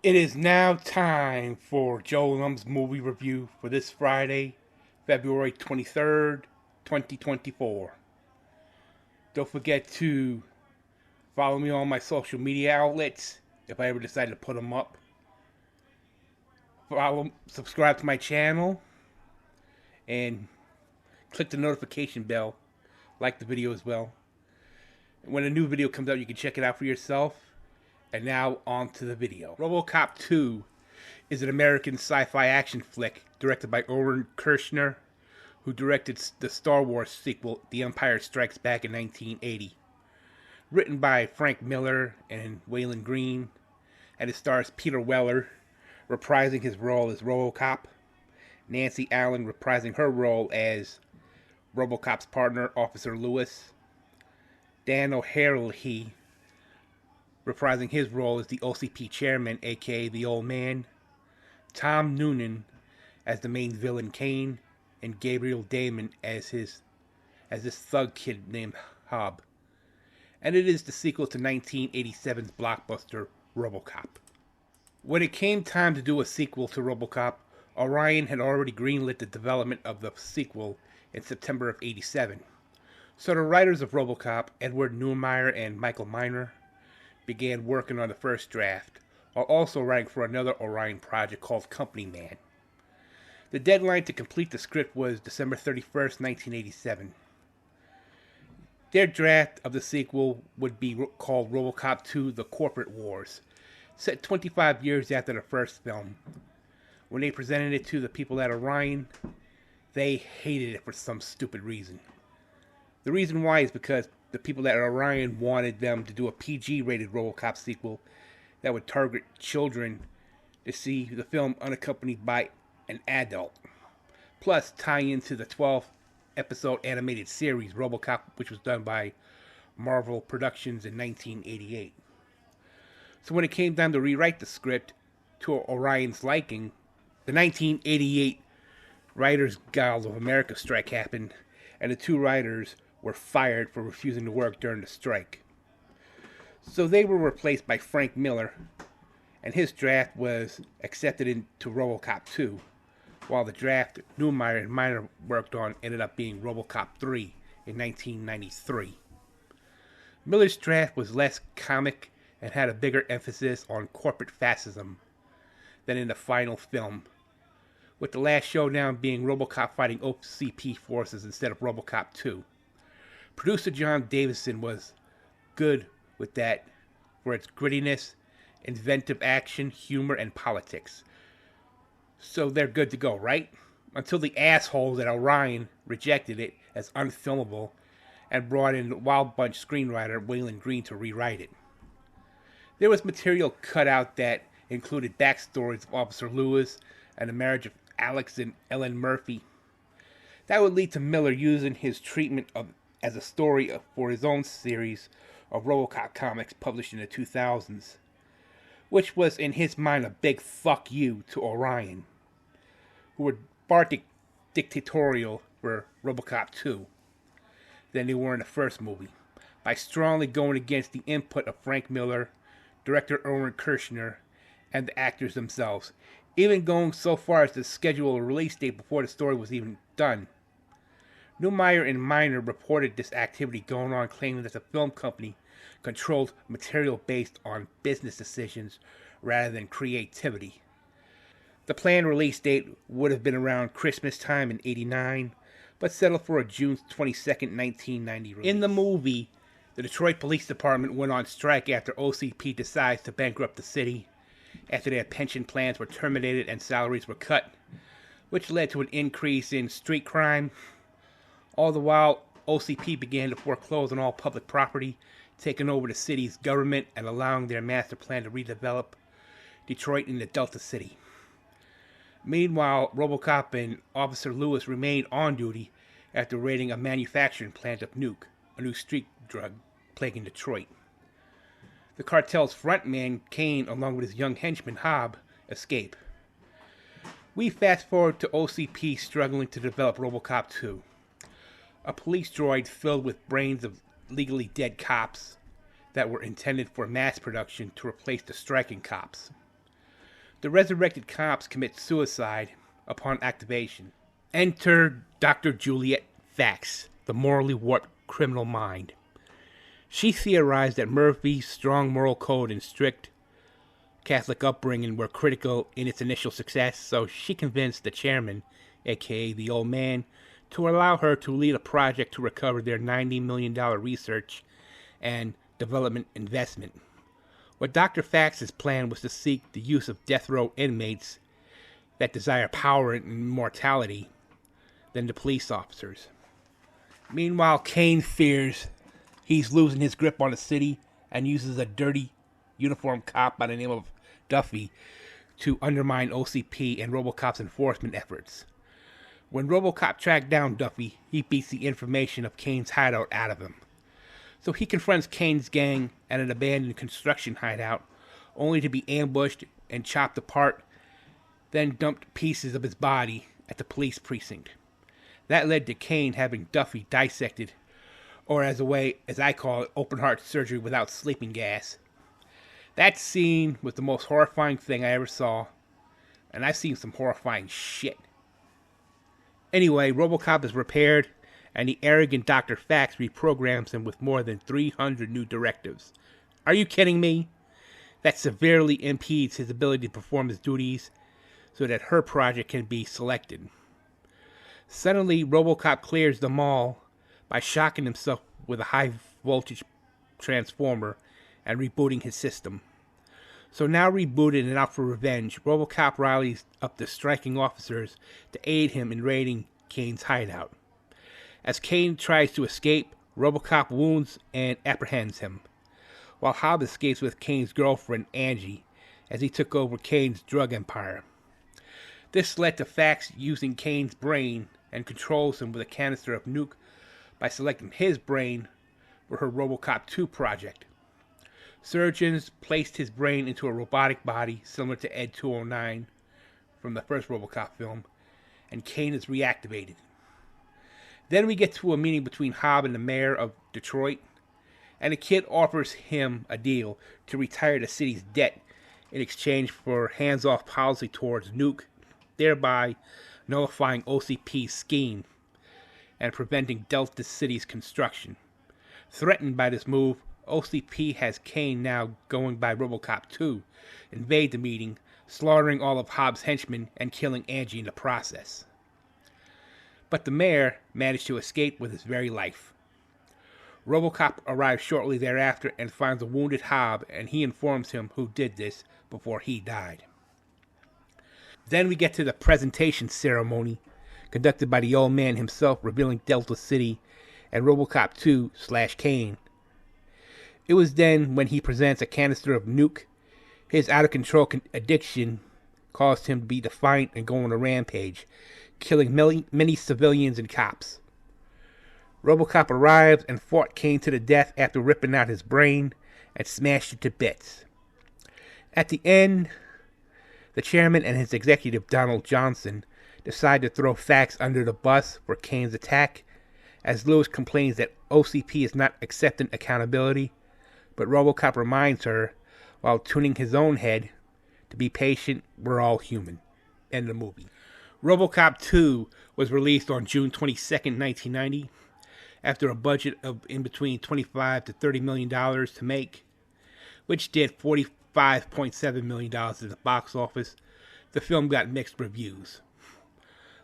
It is now time for JoeLumb's movie review for this Friday, February 23rd, 2024. Don't forget to follow me on my social media outlets if I ever decide to put them up. Subscribe to my channel, and click the notification bell. Like the video as well. When a new video comes out, you can check it out for yourself. And now, on to the video. Robocop 2 is an American sci-fi action flick directed by Oren Kirschner, who directed the Star Wars sequel, The Empire Strikes Back in 1980. Written by Frank Miller and Waylon Green, and it stars Peter Weller, reprising his role as Robocop, Nancy Allen reprising her role as Robocop's partner, Officer Lewis, Dan O'Herlihy reprising his role as the OCP chairman, aka the Old Man, Tom Noonan as the main villain Kane, and Gabriel Damon as this thug kid named Hob. And it is the sequel to 1987's blockbuster Robocop. When it came time to do a sequel to Robocop, Orion had already greenlit the development of the sequel in September of '87. So the writers of Robocop, Edward Neumeier and Michael Miner, began working on the first draft, while also writing for another Orion project called Company Man. The deadline to complete the script was December 31st, 1987. Their draft of the sequel would be called Robocop 2: The Corporate Wars, set 25 years after the first film. When they presented it to the people at Orion, they hated it for some stupid reason. The reason why is because the people at Orion wanted them to do a PG-rated Robocop sequel that would target children to see the film unaccompanied by an adult. Plus, tie into the 12-episode animated series Robocop, which was done by Marvel Productions in 1988. So when it came time to rewrite the script to Orion's liking, the 1988 Writers Guild of America strike happened, and the two writers were fired for refusing to work during the strike. So they were replaced by Frank Miller, and his draft was accepted into Robocop 2, while the draft Neumeier and Miner worked on ended up being Robocop 3 in 1993. Miller's draft was less comic and had a bigger emphasis on corporate fascism than in the final film, with the last showdown being Robocop fighting OCP forces instead of Robocop 2. Producer John Davison was good with that for its grittiness, inventive action, humor, and politics. So they're good to go, right? Until the assholes at Orion rejected it as unfilmable and brought in Wild Bunch screenwriter Waylon Green to rewrite it. There was material cut out that included backstories of Officer Lewis and the marriage of Alex and Ellen Murphy. That would lead to Miller using his treatment as a story for his own series of Robocop comics published in the 2000s, which was in his mind a big fuck you to Orion, who were far dictatorial for Robocop 2 than they were in the first movie, by strongly going against the input of Frank Miller, director Oren Kirschner, and the actors themselves, even going so far as to schedule a release date before the story was even done. Neumeier and Miner reported this activity going on, claiming that the film company controlled material based on business decisions rather than creativity. The planned release date would have been around Christmas time in '89, but settled for a June 22nd, 1990 release. In the movie, the Detroit Police Department went on strike after OCP decides to bankrupt the city, after their pension plans were terminated and salaries were cut, which led to an increase in street crime. All the while, OCP began to foreclose on all public property, taking over the city's government and allowing their master plan to redevelop Detroit into Delta City. Meanwhile, Robocop and Officer Lewis remained on duty after raiding a manufacturing plant of Nuke, a new street drug plaguing Detroit. The cartel's frontman, Kane, along with his young henchman, Hob, escape. We fast forward to OCP struggling to develop Robocop 2. A police droid filled with brains of legally dead cops that were intended for mass production to replace the striking cops. The resurrected cops commit suicide upon activation. Enter Dr. Juliet Fax, the morally warped criminal mind. She theorized that Murphy's strong moral code and strict Catholic upbringing were critical in its initial success, so she convinced the chairman, aka the old man, to allow her to lead a project to recover their $90 million research and development investment. What Dr. Fax's plan was to seek the use of death row inmates that desire power and immortality than the police officers. Meanwhile, Kane fears he's losing his grip on the city and uses a dirty uniformed cop by the name of Duffy to undermine OCP and Robocop's enforcement efforts. When Robocop tracked down Duffy, he beats the information of Kane's hideout out of him. So he confronts Kane's gang at an abandoned construction hideout, only to be ambushed and chopped apart, then dumped pieces of his body at the police precinct. That led to Kane having Duffy dissected, or as I call it, open heart surgery without sleeping gas. That scene was the most horrifying thing I ever saw, and I've seen some horrifying shit. Anyway, Robocop is repaired, and the arrogant Dr. Fax reprograms him with more than 300 new directives. Are you kidding me? That severely impedes his ability to perform his duties so that her project can be selected. Suddenly, Robocop clears the mall by shocking himself with a high-voltage transformer and rebooting his system. So now rebooted and out for revenge, Robocop rallies up the striking officers to aid him in raiding Kane's hideout. As Kane tries to escape, Robocop wounds and apprehends him, while Hobbs escapes with Kane's girlfriend, Angie, as he took over Kane's drug empire. This led to Fax using Kane's brain and controls him with a canister of nuke by selecting his brain for her Robocop 2 project. Surgeons placed his brain into a robotic body similar to Ed 209 from the first Robocop film, and Kane is reactivated. Then we get to a meeting between Hobb and the mayor of Detroit, and the kid offers him a deal to retire the city's debt in exchange for hands-off policy towards Nuke, thereby nullifying OCP's scheme and preventing Delta City's construction. Threatened by this move, OCP has Kane, now going by Robocop 2, invade the meeting, slaughtering all of Hobbs' henchmen and killing Angie in the process. But the mayor managed to escape with his very life. Robocop arrives shortly thereafter and finds a wounded Hobb, and he informs him who did this before he died. Then we get to the presentation ceremony, conducted by the old man himself, revealing Delta City and Robocop 2/Kane. It was then when he presents a canister of nuke. His out-of-control addiction caused him to be defiant and go on a rampage, killing many civilians and cops. Robocop arrived and fought Kane to the death after ripping out his brain and smashed it to bits. At the end, the chairman and his executive, Donald Johnson, decide to throw Fax under the bus for Kane's attack, as Lewis complains that OCP is not accepting accountability, but Robocop reminds her, while tuning his own head, to be patient, we're all human. End of the movie. Robocop 2 was released on June 22nd, 1990, after a budget of in between $25 to $30 million to make, which did $45.7 million at the box office. The film got mixed reviews.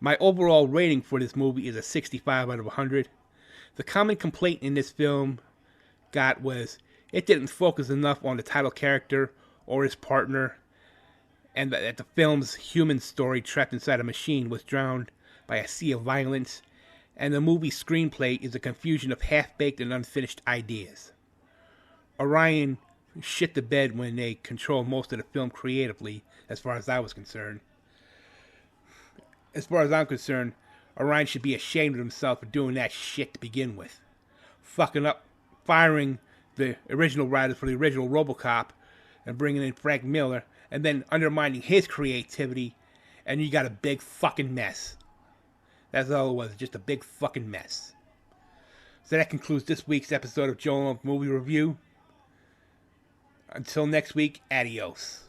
My overall rating for this movie is a 65 out of 100. The common complaint in this film was it didn't focus enough on the title character or his partner, and that the film's human story trapped inside a machine was drowned by a sea of violence, and the movie's screenplay is a confusion of half-baked and unfinished ideas. Orion shit the bed when they controlled most of the film creatively, as far as I was concerned. As far as I'm concerned, Orion should be ashamed of himself for doing that shit to begin with. Fucking up, firing the original writers for the original Robocop and bringing in Frank Miller, and then undermining his creativity, and you got a big fucking mess. That's all it was, just a big fucking mess. So that concludes this week's episode of JoeLumb Movie Review. Until next week, adios.